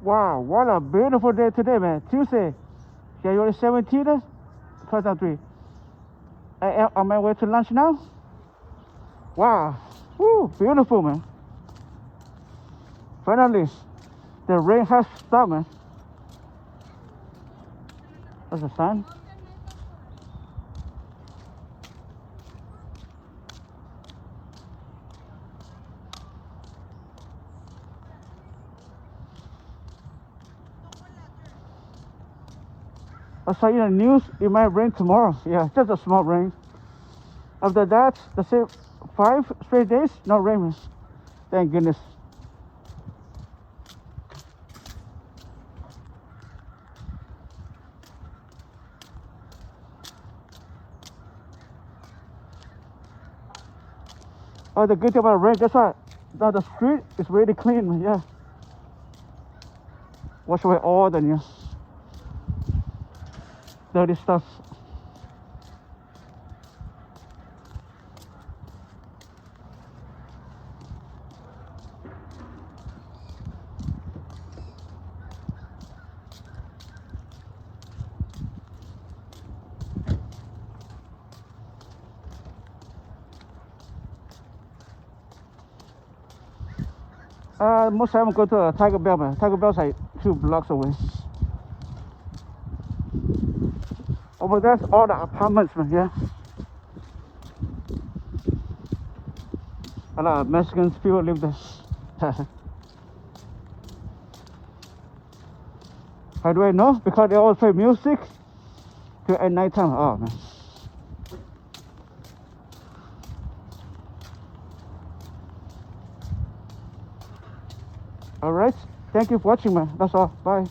Wow, what a beautiful day today, man. Tuesday, January 17th, 2003. I am on my way to lunch now. Wow, woo, beautiful, man. Finally, the rain has stopped, man. That's the sun. I saw in the news it might rain tomorrow. Yeah, just a small rain. After that, the same 5 straight days, no rain, man. Thank goodness. Oh, the good thing about rain, that's why now the street is really clean, man. Yeah. Wash away all the dirty stuff. Most time I go to Tiger Bell, man. Tiger Bell's like 2 blocks away. Oh, but that's all the apartments, man. Yeah. A lot of Mexicans people live there. How do I know? Because they always play music at nighttime. Oh, man. All right. Thank you for watching, man. That's all. Bye.